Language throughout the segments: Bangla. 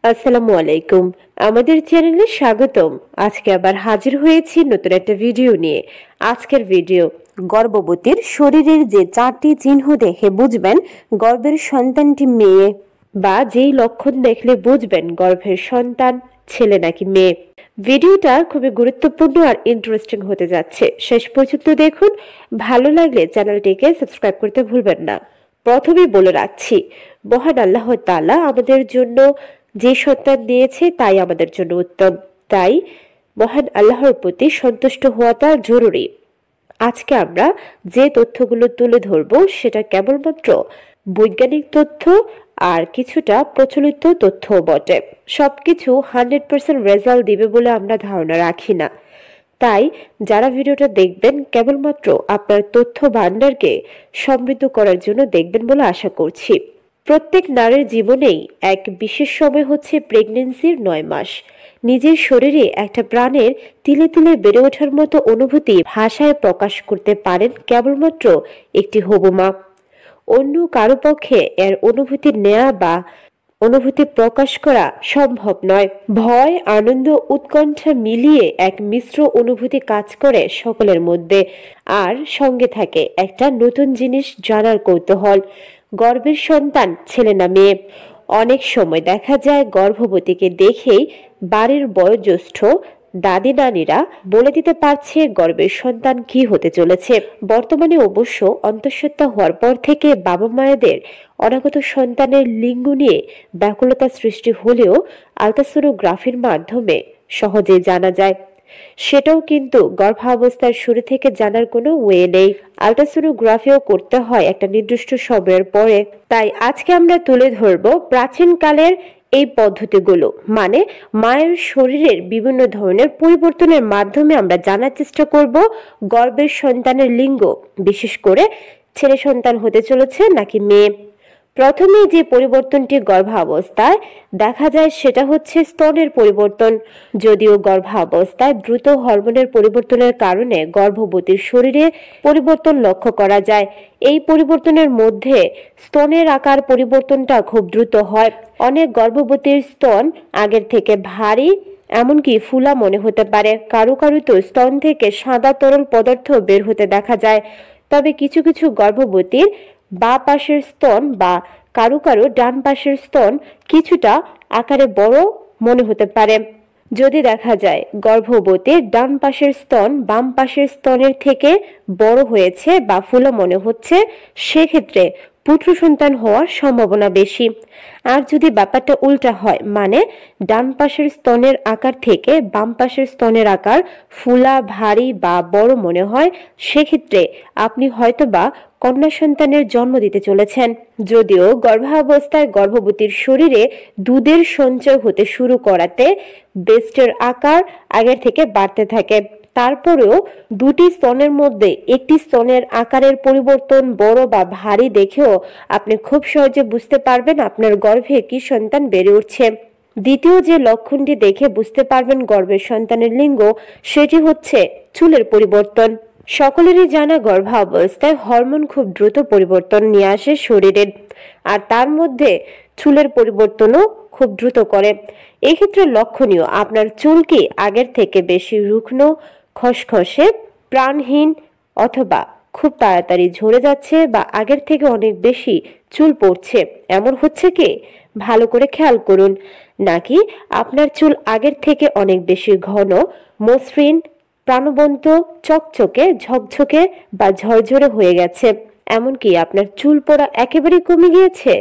আসসালামু আলাইকুম। আমাদের চ্যানেলে স্বাগতম। আজকে আবার হাজির হয়েছি নতুন একটা ভিডিও নিয়ে। আজকের ভিডিও গর্ভবতীর শরীরের যে 4টি চিহ্ন দেখে বুঝবেন গর্ভের সন্তানটি মেয়ে, বা যেই লক্ষণ দেখলে বুঝবেন গর্ভের সন্তান ছেলে নাকি মেয়ে। ভিডিওটা খুবই গুরুত্বপূর্ণ আর ইন্টারেস্টিং হতে যাচ্ছে। শেষ পর্যন্ত দেখুন। ভালো লাগলে চ্যানেলটিকে সাবস্ক্রাইব করতে ভুলবেন না। প্রথমেই বলে রাখছি, মহান আল্লাহ তাআলা আমাদের জন্য যে সন্তান দিয়েছে তাই আমাদের জন্য উত্তম। তাই মহান আল্লাহর প্রতি সন্তুষ্ট হওয়াটা জরুরি। আজকে আমরা যে তথ্যগুলো তুলে ধরবো সেটা কেবলমাত্র বৈজ্ঞানিক তথ্য আর কিছুটা প্রচলিত তথ্য বটে। সবকিছু 100% রেজাল্ট দিবে বলে আমরা ধারণা রাখি না। তাই যারা ভিডিওটা দেখবেন কেবলমাত্র আপনার তথ্য ভান্ডারকে সমৃদ্ধ করার জন্য দেখবেন বলে আশা করছি। প্রত্যেক নারীর জীবনেই এক বিশেষ সময় হচ্ছে প্রেগন্যান্সির 9 মাস। নিজের শরীরে একটা প্রাণের তিলে তিলে বেড়ে ওঠার মতো অনুভূতি ভাষায় প্রকাশ করতে পারেন কেবলমাত্র একটি হবু মা। অন্য কারো পক্ষে এর অনুভূতি নেয়া বা অনুভূতি প্রকাশ করা সম্ভব নয়। ভয়, আনন্দ, উৎকণ্ঠা মিলিয়ে এক মিশ্র অনুভূতি কাজ করে সকলের মধ্যে। আর সঙ্গে থাকে একটা নতুন জিনিস জানার কৌতূহল, গর্ভের সন্তান ছেলে না মেয়ে। অনেক সময় দেখা যায় গর্ভবতীকে দেখেই বাড়ির বয়োজ্যেষ্ঠ দাদি নানিরা বলে দিতে পারছে গর্ভের সন্তান কি হতে চলেছে। বর্তমানে অবশ্য অন্তঃসত্ত্বা হওয়ার পর থেকে বাবা মায়েদের অনাগত সন্তানের লিঙ্গ নিয়ে ব্যাকুলতা সৃষ্টি হলেও আলট্রাসোনোগ্রাফির মাধ্যমে সহজে জানা যায়। সেটাও কিন্তু গর্ভাবস্থার শুরু থেকে জানার কোনো ওয়ে নেই। আলট্রাসোনোগ্রাফিও করতে হয় একটা নির্দিষ্ট সময়ের পরে। তাই আজকে আমরা তুলে ধরবো প্রাচীনকালের এই পদ্ধতিগুলো, মানে মায়ের শরীরের বিভিন্ন ধরনের পরিবর্তনের মাধ্যমে আমরা জানার চেষ্টা করব গর্ভের সন্তানের লিঙ্গ, বিশেষ করে ছেলে সন্তান হতে চলেছে নাকি মেয়ে। প্রথমে যে পরিবর্তনটি গর্ভাবস্থায় দেখা যায় সেটা হচ্ছে স্তনের পরিবর্তন। যদিও গর্ভাবস্থায় দ্রুত হরমোনের পরিবর্তনের কারণে গর্ভবতীর শরীরে পরিবর্তন লক্ষ্য করা যায়। এই পরিবর্তনের মধ্যে স্তনের আকার পরিবর্তনটা খুব দ্রুত হয়। অনেক গর্ভবতীর স্তন আগের থেকে ভারী, এমনকি ফুলা মনে হতে পারে। কারো কারো তো স্তন থেকে সাদা তরল পদার্থ বের হতে দেখা যায়। তবে কিছু কিছু গর্ভবতীর বাঁ পাশের স্তন বা কারো কারো ডান পাশের স্তন কিছুটা আকারে বড় মনে হতে পারে। যদি দেখা যায় গর্ভবতীর ডান পাশের স্তন বাম পাশের স্তনের থেকে বড় হয়েছে বা ফুলো মনে হচ্ছে, সেক্ষেত্রে পুত্র সন্তান হওয়ার সম্ভাবনা বেশি। আর যদি ব্যাপারটা উল্টা হয়, মানে ডান পাশের স্তনের আকার থেকে বাম পাশের স্তনের আকার ফুলা, ভারী বা বড় মনে হয়, সেক্ষেত্রে আপনি হয়তোবা কন্যা সন্তানের জন্ম দিতে চলেছেন। যদিও গর্ভাবস্থায় গর্ভবতীর শরীরে দুধের সঞ্চয় হতে শুরু করাতে ব্রেস্টের আকার আগের থেকে বাড়তে থাকে, তারপরেও দুটি স্তনের মধ্যে একটি স্তনের আকারের পরিবর্তন বড় বা ভারী দেখেও আপনি খুব সহজে বুঝতে পারবেন আপনার গর্ভে কি সন্তান বেড়ে উঠছে। দ্বিতীয় যে লক্ষণটি দেখে বুঝতে পারবেন গর্ভের সন্তানের লিঙ্গ, সেটি হচ্ছে চুলের পরিবর্তন। সকলেরই জানা গর্ভাবস্থায় হরমোন খুব দ্রুত পরিবর্তন নিয়ে আসে শরীরের, আর তার মধ্যে চুলের পরিবর্তনও খুব দ্রুত করে। এই ক্ষেত্রে লক্ষণীয় আপনার চুল কি আগের থেকে বেশি রুগ্ন, খসখসে, প্রাণহীন, অথবা খুব তাড়াতাড়ি ঝরে যাচ্ছে, বা আগের থেকে অনেক বেশি চুল পড়ছে, এমন হচ্ছে কি? ভালো করে খেয়াল করুন। নাকি আপনার চুল আগের থেকে অনেক বেশি ঘন, মসৃণ, প্রাণবন্ত, চকচকে, ঝকঝকে বা ঝরঝরে হয়ে গেছে, এমনকি আপনার চুল পড়া একেবারে কমে গিয়েছে।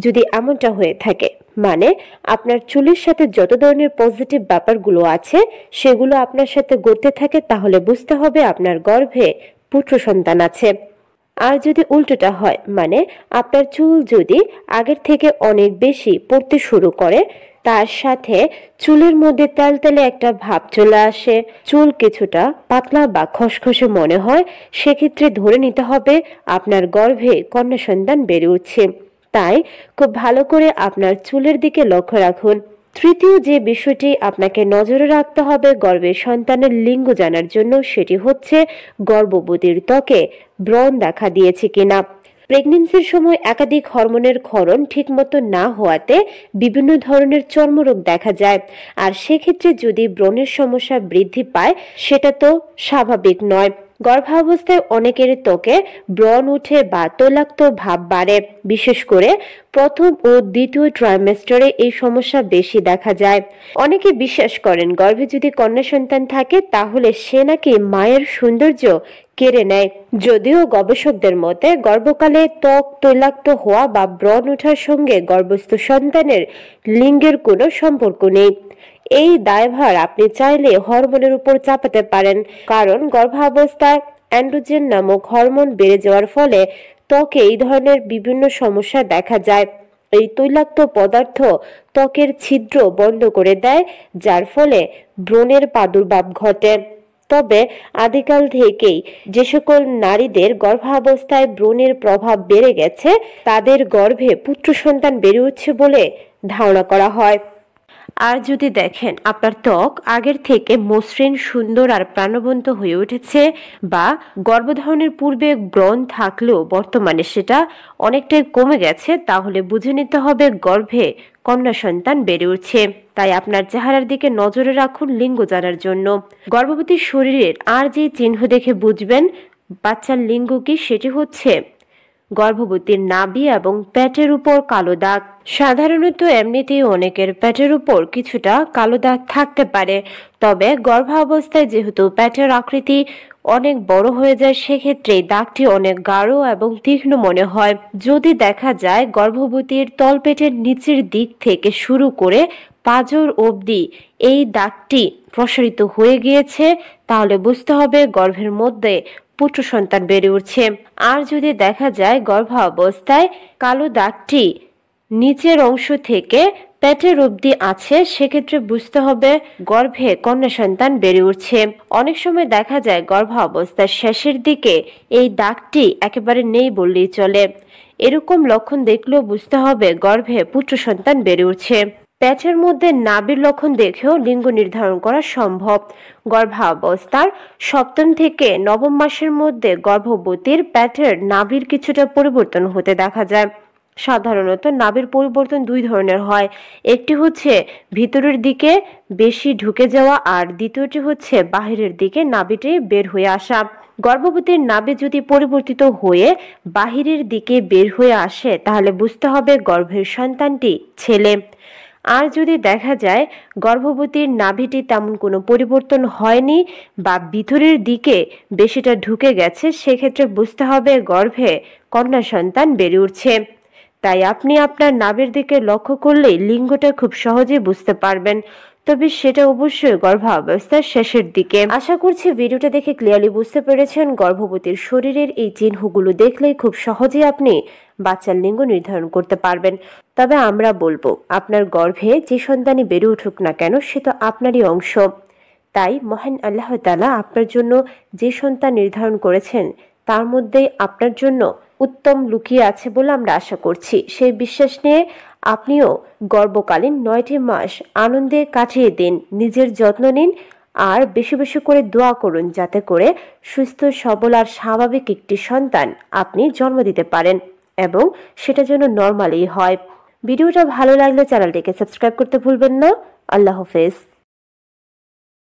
যদি এমনটা হয়ে থাকে, মানে আপনার চুলের সাথে যত ধরনের পজিটিভ ব্যাপারগুলো আছে সেগুলো আপনার সাথে ঘটতে থাকে, তাহলে বুঝতে হবে আপনার গর্ভে পুত্র সন্তান আছে। আর যদি উল্টোটা হয়, মানে আপনার চুল যদি আগের থেকে অনেক বেশি পড়তে শুরু করে, তার সাথে চুলের মধ্যে তেলতেলে একটা ভাব চলে আসে, চুল কিছুটা পাতলা বা খসখসে মনে হয়, সেক্ষেত্রে ধরে নিতে হবে আপনার গর্ভে কন্যা সন্তান বেড়ে উঠছে। তাই খুব ভালো করে আপনার চুলের দিকে লক্ষ্য রাখুন। তৃতীয় যে বিষয়টি আপনাকে নজরে রাখতে হবে গর্ভের সন্তানের লিঙ্গ জানার জন্য, সেটি হচ্ছে গর্ভবতীর ত্বকে ব্রণ দেখা দিয়েছে কিনা। প্রেগন্যান্সির সময় একাধিক হরমোনের ক্ষরণ ঠিকমতো না হওয়াতে বিভিন্ন ধরনের চর্মরোগ দেখা যায়। আর সেক্ষেত্রে যদি ব্রণের সমস্যা বৃদ্ধি পায় সেটা তো স্বাভাবিক নয়। গর্ভাবস্থায় অনেকের ত্বকে ব্রণ উঠে বা তৈলাক্ত ভাব বাড়ে, বিশেষ করে প্রথম ও দ্বিতীয় ট্রাইমেস্টারে এই সমস্যা বেশি দেখা যায়। অনেকে বিশ্বাস করেন গর্ভে যদি কন্যা সন্তান থাকে তাহলে সে নাকি মায়ের সৌন্দর্য কেড়ে নেয়। যদিও গবেষকদের মতে গর্ভকালে ত্বক তৈলাক্ত হওয়া বা ব্রণ ওঠার সঙ্গে গর্ভস্থ সন্তানের লিঙ্গের কোনো সম্পর্ক নেই। এই দায়ভার আপনি চাইলে হরমোনের উপর চাপাতে পারেন, কারণ গর্ভাবস্থায় অ্যান্ড্রোজেন নামক হরমোন বেড়ে যাওয়ার ফলে ত্বকে এই ধরনের বিভিন্ন সমস্যা দেখা যায়। এই তৈলাক্ত পদার্থ ত্বকের ছিদ্র বন্ধ করে দেয়, যার ফলে ব্রণের প্রাদুর্ভাব ঘটে। তবে আদিকাল থেকেই যে সকল নারীদের গর্ভাবস্থায় ব্রণের প্রভাব বেড়ে গেছে তাদের গর্ভে পুত্র সন্তান বেড়ে উঠছে বলে ধারণা করা হয়। আর যদি দেখেন আপনার ত্বক আগের থেকে মসৃণ, সুন্দর আর প্রাণবন্ত হয়ে উঠেছে, বা গর্ভধারণের পূর্বে ব্রণ থাকলেও বর্তমানে সেটা অনেকটাই কমে গেছে, তাহলে বুঝে নিতে হবে গর্ভে কন্যা সন্তান বেড়ে উঠছে। তাই আপনার চেহারার দিকে নজরে রাখুন লিঙ্গ জানার জন্য। গর্ভবতীর শরীরের আর যে চিহ্ন দেখে বুঝবেন বাচ্চার লিঙ্গ কি, সেটি হচ্ছে গর্ভবতীর নাভি এবং পেটের উপর কালো দাগ। সাধারণত এমনিতেই অনেকের পেটের উপর কিছুটা কালো দাগ থাকতে পারে, তবে গর্ভাবস্থায় যেহেতু পেটের আকৃতি অনেক বড় হয়ে যায় সেক্ষেত্রে দাগটি অনেক গাঢ় এবং তীক্ষ্ণ মনে হয়। যদি দেখা যায় গর্ভবতীর তলপেটের নিচের দিক থেকে শুরু করে পাঁজর অবধি এই দাগটি প্রসারিত হয়ে গিয়েছে তাহলে বুঝতে হবে গর্ভের মধ্যে পুত্র সন্তান বেড়ে উঠছে। আর যদি দেখা যায় গর্ভাবস্থায় কালো দাগটি নিচের অংশ থেকে পেটের অবধি আছে সেক্ষেত্রে বুঝতে হবে গর্ভে কন্যা সন্তান বেড়ে উঠছে। অনেক সময় দেখা যায় গর্ভাবস্থার শেষের দিকে এই দাগটি একেবারে নেই বললেই চলে। এরকম লক্ষণ দেখলেও বুঝতে হবে গর্ভে পুত্র সন্তান বেড়ে উঠছে। পেটের মধ্যে নাভির লক্ষণ দেখেও লিঙ্গ নির্ধারণ করা সম্ভব। গর্ভাবস্থার 7ম থেকে 9ম মাসের মধ্যে গর্ভবতীর পেটের নাভির কিছুটা পরিবর্তন হতে দেখা যায়। সাধারণত নাভির পরিবর্তন দুই ধরনের হয়, একটি হচ্ছে ভিতরের দিকে বেশি ঢুকে যাওয়া আর দ্বিতীয়টি হচ্ছে বাহিরের দিকে নাভিটি বের হয়ে আসা। গর্ভবতীর নাভি যদি পরিবর্তিত হয়ে বাহিরের দিকে বের হয়ে আসে তাহলে বুঝতে হবে গর্ভের সন্তানটি ছেলে। আর যদি দেখা যায় গর্ভবতীর নাভিটি তেমন কোনো পরিবর্তন হয়নি বা ভিতরের দিকে বেশিটা ঢুকে গেছে সেক্ষেত্রে বুঝতে হবে গর্ভে কন্যা সন্তান বেড়ে উঠছে। তাই আপনি আপনার নাভির দিকে লক্ষ্য করলেই লিঙ্গটা খুব সহজেই বুঝতে পারবেন, তবে সেটা অবশ্যই গর্ভাবস্থার শেষের দিকে। আশা করছি ভিডিওটা দেখে ক্লিয়ারলি বুঝতে পেরেছেন গর্ভবতীর শরীরের এই চিহ্নগুলো দেখলেই খুব সহজেই আপনি বাচ্চার লিঙ্গ নির্ধারণ করতে পারবেন। তবে আমরা বলবো আপনার গর্ভে যে সন্তানই বেড়ে উঠুক না কেন সে তো আপনারই অংশ। তাই মহান আল্লাহ তাআলা আপনার জন্য যে সন্তান নির্ধারণ করেছেন তার মধ্যেই আপনার জন্য উত্তম লুকিয়ে আছে বলে আমরা আশা করছি। সেই বিশ্বাস নিয়ে আপনিও গর্ভকালীন 9টি মাস আনন্দে কাটিয়ে দিন, নিজের যত্ন নিন আর বেশি বেশি করে দোয়া করুন যাতে করে সুস্থ সবল আর স্বাভাবিক একটি সন্তান আপনি জন্ম দিতে পারেন এবং সেটা যেন নরমালি হয়। ভিডিওটা ভালো লাগলে চ্যানেলটিকে সাবস্ক্রাইব করতে ভুলবেন না। আল্লাহ হাফেজ।